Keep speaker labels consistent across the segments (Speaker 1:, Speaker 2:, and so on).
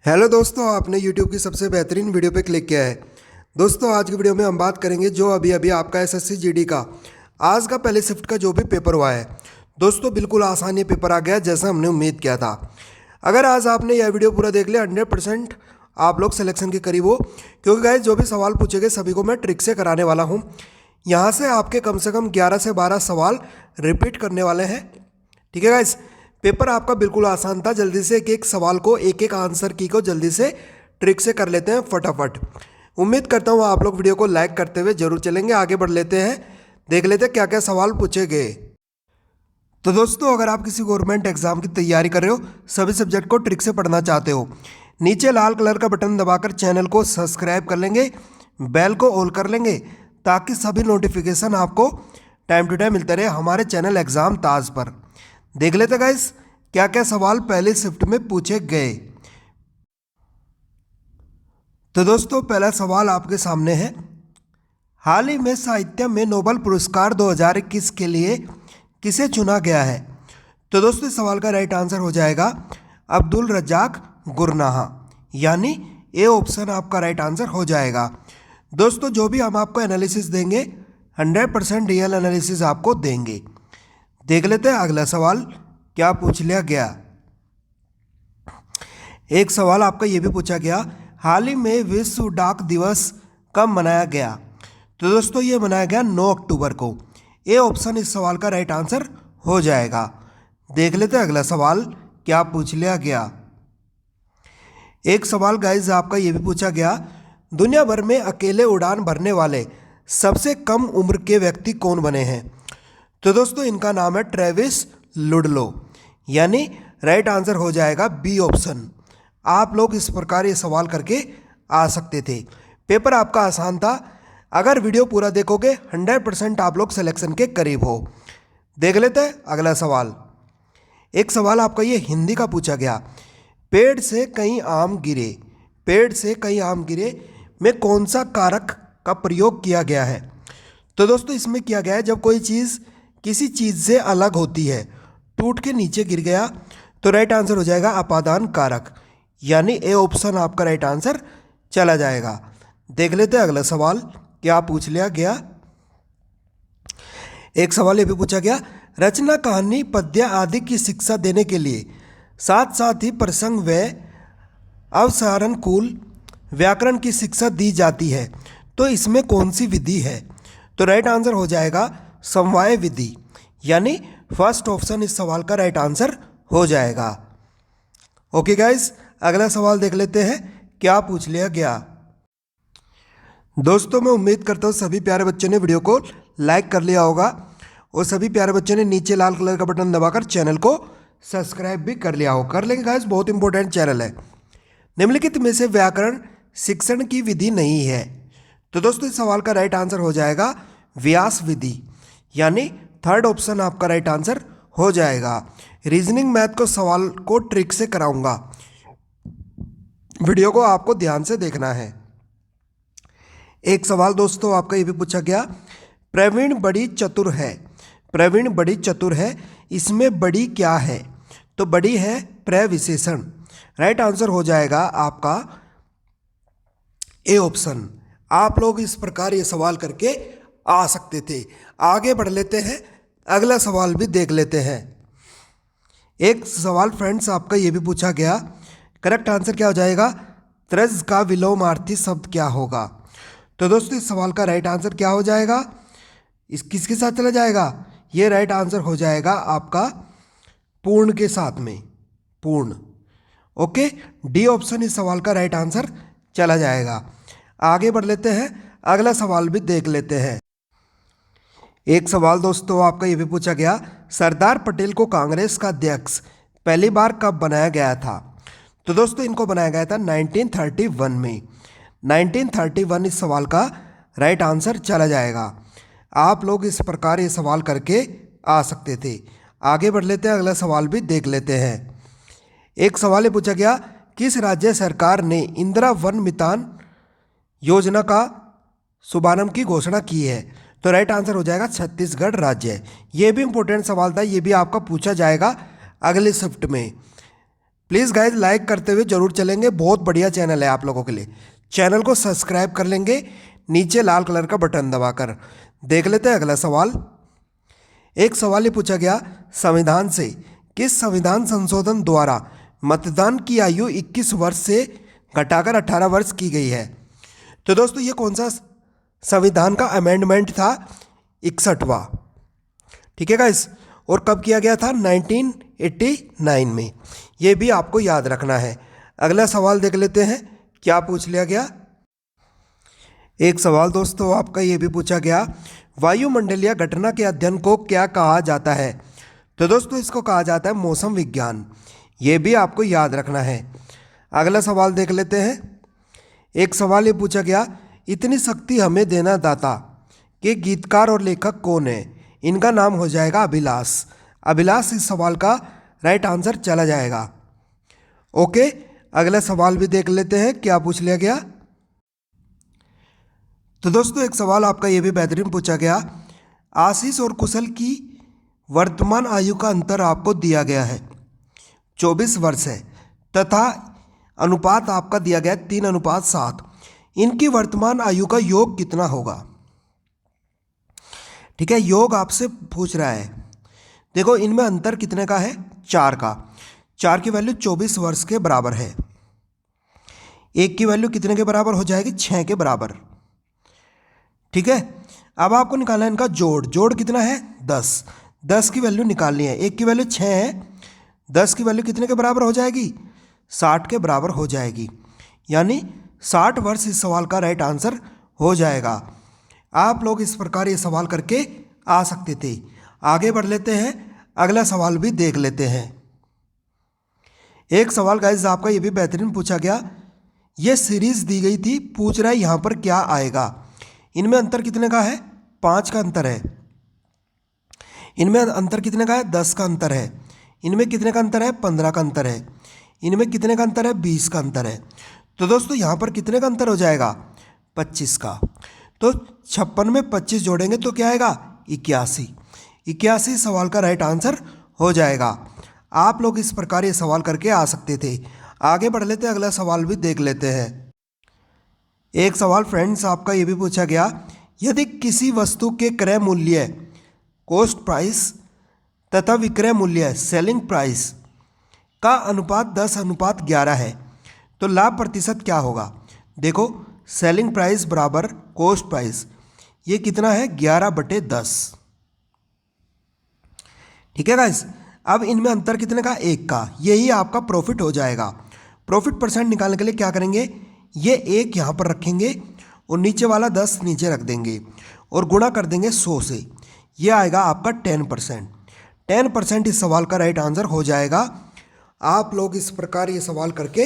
Speaker 1: Hello दोस्तों, आपने YouTube की सबसे बेहतरीन वीडियो पे क्लिक किया है। दोस्तों, आज की वीडियो में हम बात करेंगे जो अभी अभी आपका एसएससी जीडी का आज का पहले शिफ्ट का जो भी पेपर हुआ है। दोस्तों, बिल्कुल आसान ये पेपर आ गया जैसा हमने उम्मीद किया था। अगर आज आपने यह वीडियो पूरा देख लिया 100% आप लोग सिलेक्शन के करीब हो, क्योंकि गाइस जो भी सवाल पूछे गए सभी को मैं ट्रिक से कराने वाला हूँ। यहाँ से आपके कम से कम 11 से 12 सवाल रिपीट करने वाले हैं। ठीक है गाइस, पेपर आपका बिल्कुल आसान था। जल्दी से एक एक सवाल को, एक एक आंसर की को जल्दी से ट्रिक से कर लेते हैं फटाफट। उम्मीद करता हूँ आप लोग वीडियो को लाइक करते हुए जरूर चलेंगे। आगे बढ़ लेते हैं, देख लेते हैं क्या क्या सवाल पूछे गए। तो दोस्तों, अगर आप किसी गवर्नमेंट एग्जाम की तैयारी कर रहे हो, सभी सब्जेक्ट को ट्रिक से पढ़ना चाहते हो, नीचे लाल कलर का बटन दबाकर चैनल को सब्सक्राइब कर लेंगे, बेल को ऑल कर लेंगे ताकि सभी नोटिफिकेशन आपको टाइम टू टाइम मिलते रहे हमारे चैनल एग्जाम ताज पर। देख लेते गाइस क्या क्या सवाल पहले शिफ्ट में पूछे गए। तो दोस्तों, पहला सवाल आपके सामने है, हाल ही में साहित्य में नोबेल पुरस्कार 2021 के लिए किसे चुना गया है? तो दोस्तों, इस सवाल का राइट आंसर हो जाएगा अब्दुल रज्जाक गुरनाहा, यानी ए ऑप्शन आपका राइट आंसर हो जाएगा। दोस्तों, जो भी हम आपको एनालिसिस देंगे 100% रियल एनालिसिस आपको देंगे। देख लेते हैं अगला सवाल क्या पूछ लिया गया। एक सवाल आपका ये भी पूछा गया, हाल ही में विश्व डाक दिवस कब मनाया गया? तो दोस्तों, ये मनाया गया 9 अक्टूबर को। ए ऑप्शन इस सवाल का राइट आंसर हो जाएगा। देख लेते हैं अगला सवाल क्या पूछ लिया गया। एक सवाल गाइज आपका ये भी पूछा गया, दुनिया भर में अकेले उड़ान भरने वाले सबसे कम उम्र के व्यक्ति कौन बने हैं? तो दोस्तों, इनका नाम है ट्रेविस लुडलो, यानी राइट आंसर हो जाएगा बी ऑप्शन। आप लोग इस प्रकार ये सवाल करके आ सकते थे। पेपर आपका आसान था। अगर वीडियो पूरा देखोगे 100% आप लोग सिलेक्शन के करीब हो। देख लेते हैं अगला सवाल। एक सवाल आपका ये हिंदी का पूछा गया, पेड़ से कई आम गिरे, पेड़ से कई आम गिरे में कौन सा कारक का प्रयोग किया गया है? तो दोस्तों, इसमें किया गया है जब कोई चीज़ किसी चीज़ से अलग होती है, टूट के नीचे गिर गया, तो राइट आंसर हो जाएगा अपादान कारक, यानी ए ऑप्शन आपका राइट आंसर चला जाएगा। देख लेते हैं अगला सवाल क्या पूछ लिया गया। एक सवाल ये भी पूछा गया, रचना, कहानी, पद्य आदि की शिक्षा देने के लिए साथ साथ ही प्रसंग व अवसारनकूल व्याकरण की शिक्षा दी जाती है, तो इसमें कौन सी विधि है? तो राइट आंसर हो जाएगा समवाय विधि, यानी फर्स्ट ऑप्शन इस सवाल का राइट आंसर हो जाएगा। ओके गाइस, अगला सवाल देख लेते हैं क्या पूछ लिया गया। दोस्तों, मैं उम्मीद करता हूँ सभी प्यारे बच्चों ने वीडियो को लाइक कर लिया होगा और सभी प्यारे बच्चों ने नीचे लाल कलर का बटन दबाकर चैनल को सब्सक्राइब भी कर लिया हो। कर लेंगे गाइस, बहुत इंपॉर्टेंट चैनल है। निम्नलिखित में से व्याकरण शिक्षण की विधि नहीं है? तो दोस्तों, इस सवाल का राइट आंसर हो जाएगा व्यास विधि, यानी थर्ड ऑप्शन आपका राइट आंसर हो जाएगा। रीजनिंग मैथ को सवाल को ट्रिक से कराऊंगा, वीडियो को आपको ध्यान से देखना है। एक सवाल दोस्तों आपका ये भी पूछा गया, प्रवीण बड़ी चतुर है, प्रवीण बड़ी चतुर है, इसमें बड़ी क्या है? तो बड़ी है प्रविशेषण, राइट आंसर हो जाएगा आपका ए ऑप्शन। आप लोग इस प्रकार ये सवाल करके आ सकते थे। आगे बढ़ लेते हैं, अगला सवाल भी देख लेते हैं। एक सवाल फ्रेंड्स आपका ये भी पूछा गया, करेक्ट आंसर क्या हो जाएगा? त्रज का विलोमार्थी शब्द क्या होगा? तो दोस्तों, इस सवाल का राइट आंसर क्या हो जाएगा? इस किसके साथ चला जाएगा? ये राइट आंसर हो जाएगा आपका पूर्ण के साथ में, पूर्ण। ओके, डी ऑप्शन इस सवाल का राइट आंसर चला जाएगा। आगे बढ़ लेते हैं, अगला सवाल भी देख लेते हैं। एक सवाल दोस्तों आपका ये भी पूछा गया, सरदार पटेल को कांग्रेस का अध्यक्ष पहली बार कब बनाया गया था? तो दोस्तों, इनको बनाया गया था 1931 में। 1931 इस सवाल का राइट आंसर चला जाएगा। आप लोग इस प्रकार ये सवाल करके आ सकते थे। आगे बढ़ लेते हैं, अगला सवाल भी देख लेते हैं। एक सवाल ये पूछा गया, किस राज्य सरकार ने इंदिरा वन मितान योजना का शुभारंभ की घोषणा की है? तो राइट आंसर हो जाएगा छत्तीसगढ़ राज्य। ये भी इंपॉर्टेंट सवाल था, ये भी आपका पूछा जाएगा अगले शिफ्ट में। प्लीज़ गाइज लाइक करते हुए जरूर चलेंगे, बहुत बढ़िया चैनल है आप लोगों के लिए। चैनल को सब्सक्राइब कर लेंगे नीचे लाल कलर का बटन दबाकर। देख लेते हैं अगला सवाल। एक सवाल ये पूछा गया, संविधान से किस संविधान संशोधन द्वारा मतदान की आयु 21 वर्ष से घटाकर 18 वर्ष की गई है? तो दोस्तों ये कौन सा संविधान का अमेंडमेंट था? 61वां। ठीक है गाइस, और कब किया गया था? 1989 में। ये भी आपको याद रखना है। अगला सवाल देख लेते हैं क्या पूछ लिया गया। एक सवाल दोस्तों आपका ये भी पूछा गया, वायुमंडलीय घटना के अध्ययन को क्या कहा जाता है? तो दोस्तों इसको कहा जाता है मौसम विज्ञान। ये भी आपको याद रखना है। अगला सवाल देख लेते हैं। एक सवाल ये पूछा गया, इतनी शक्ति हमें देना दाता के गीतकार और लेखक कौन है? इनका नाम हो जाएगा अभिलाष। अभिलाष इस सवाल का राइट आंसर चला जाएगा। ओके, अगला सवाल भी देख लेते हैं क्या पूछ लिया गया। तो दोस्तों एक सवाल आपका ये भी बेहतरीन पूछा गया, आशीष और कुशल की वर्तमान आयु का अंतर आपको दिया गया है 24 वर्ष है, तथा अनुपात आपका दिया गया है 3:7। इनकी वर्तमान आयु का योग कितना होगा? ठीक है, योग आपसे पूछ रहा है। देखो इनमें अंतर कितने का है? 4 का। 4 की वैल्यू 24 वर्ष के बराबर है। 1 की वैल्यू कितने के बराबर हो जाएगी? 6 के बराबर। ठीक है, अब आपको निकालना है इनका जोड़। जोड़ कितना है? 10। 10 की वैल्यू निकालनी है। 1 की वैल्यू 6 है, 10 की वैल्यू कितने के बराबर हो जाएगी? 60 के बराबर हो जाएगी। यानी 60 वर्ष इस सवाल का राइट आंसर हो जाएगा। आप लोग इस प्रकार ये सवाल करके आ सकते थे। आगे बढ़ लेते हैं, अगला सवाल भी देख लेते हैं। एक सवाल गाइस आपका ये भी बेहतरीन पूछा गया, ये सीरीज दी गई थी, पूछ रहा है यहाँ पर क्या आएगा। इनमें अंतर कितने का है? 5 का अंतर है। इनमें अंतर कितने का है? 10 का अंतर है। इनमें कितने का अंतर है? 15 का अंतर है। इनमें कितने का अंतर है? 20 का अंतर है। तो दोस्तों यहाँ पर कितने का अंतर हो जाएगा? 25 का। तो 56 में 25 जोड़ेंगे तो क्या आएगा? 81। 81 सवाल का राइट आंसर हो जाएगा। आप लोग इस प्रकार ये सवाल करके आ सकते थे। आगे बढ़ लेते हैं, अगला सवाल भी देख लेते हैं। एक सवाल फ्रेंड्स आपका ये भी पूछा गया, यदि किसी वस्तु के क्रय मूल्य कॉस्ट प्राइस तथा विक्रय मूल्य सेलिंग प्राइस का अनुपात 10:11 है तो लाभ प्रतिशत क्या होगा? देखो सेलिंग प्राइस बराबर कॉस्ट प्राइस, ये कितना है? 11/10। ठीक है गाइस, अब इनमें अंतर कितने का? 1 का। यही आपका प्रॉफिट हो जाएगा। प्रॉफिट परसेंट निकालने के लिए क्या करेंगे? ये 1 यहाँ पर रखेंगे और नीचे वाला 10 नीचे रख देंगे और गुणा कर देंगे 100 से। ये आएगा आपका 10%। 10% इस सवाल का राइट आंसर हो जाएगा। आप लोग इस प्रकार ये सवाल करके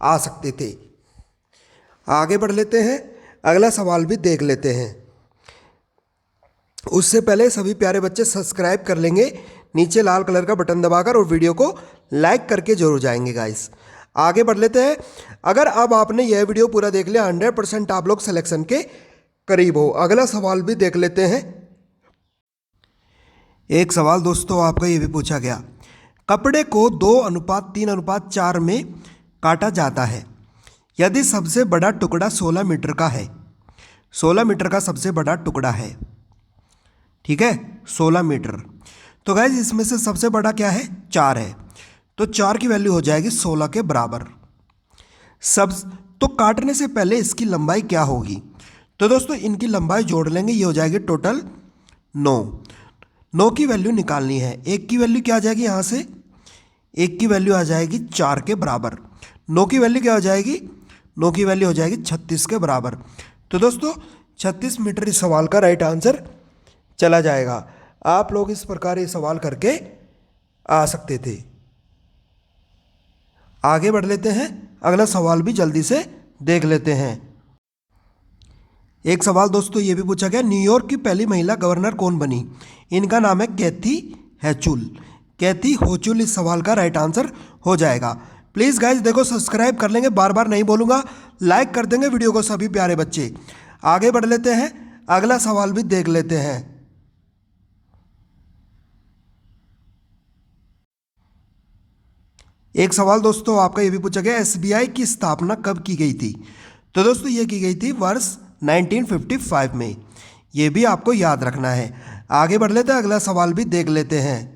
Speaker 1: आ सकते थे। आगे बढ़ लेते हैं, अगला सवाल भी देख लेते हैं। उससे पहले सभी प्यारे बच्चे सब्सक्राइब कर लेंगे नीचे लाल कलर का बटन दबाकर, और वीडियो को लाइक करके जरूर जाएंगे गाइस। आगे बढ़ लेते हैं। अगर अब आपने यह वीडियो पूरा देख लिया 100% आप लोग सिलेक्शन के करीब हो। अगला सवाल भी देख लेते हैं। एक सवाल दोस्तों आपका ये भी पूछा गया, कपड़े को 2:3:4 में काटा जाता है यदि सबसे बड़ा टुकड़ा 16 मीटर का है। 16 मीटर का सबसे बड़ा टुकड़ा है। ठीक है, 16 मीटर। तो गाइस इसमें से सबसे बड़ा क्या है? 4 है। तो 4 की वैल्यू हो जाएगी 16 के बराबर। तो काटने से पहले इसकी लंबाई क्या होगी? तो दोस्तों इनकी लंबाई जोड़ लेंगे, ये हो जाएगी टोटल 9। 9 की वैल्यू निकालनी है। 1 की वैल्यू क्या आ जाएगी यहाँ से? 1 की वैल्यू आ जाएगी 4 के बराबर। 9 की वैल्यू क्या हो जाएगी? 9 की वैल्यू हो जाएगी 36 के बराबर। तो दोस्तों 36 मीटर इस सवाल का राइट आंसर चला जाएगा। आप लोग इस प्रकार ये सवाल करके आ सकते थे। आगे बढ़ लेते हैं, अगला सवाल भी जल्दी से देख लेते हैं। एक सवाल दोस्तों ये भी पूछा गया, न्यूयॉर्क की पहली महिला गवर्नर कौन बनी? इनका नाम है कैथी होचुल। कैथी होचुल इस सवाल का राइट आंसर हो जाएगा। प्लीज़ गाइज देखो सब्सक्राइब कर लेंगे, बार बार नहीं बोलूँगा, लाइक कर देंगे वीडियो को सभी प्यारे बच्चे। आगे बढ़ लेते हैं, अगला सवाल भी देख लेते हैं। एक सवाल दोस्तों आपका ये भी पूछा गया एसबीआई की स्थापना कब की गई थी। तो दोस्तों ये की गई थी वर्ष 1955 में। ये भी आपको याद रखना है। आगे बढ़ लेते हैं, अगला सवाल भी देख लेते हैं।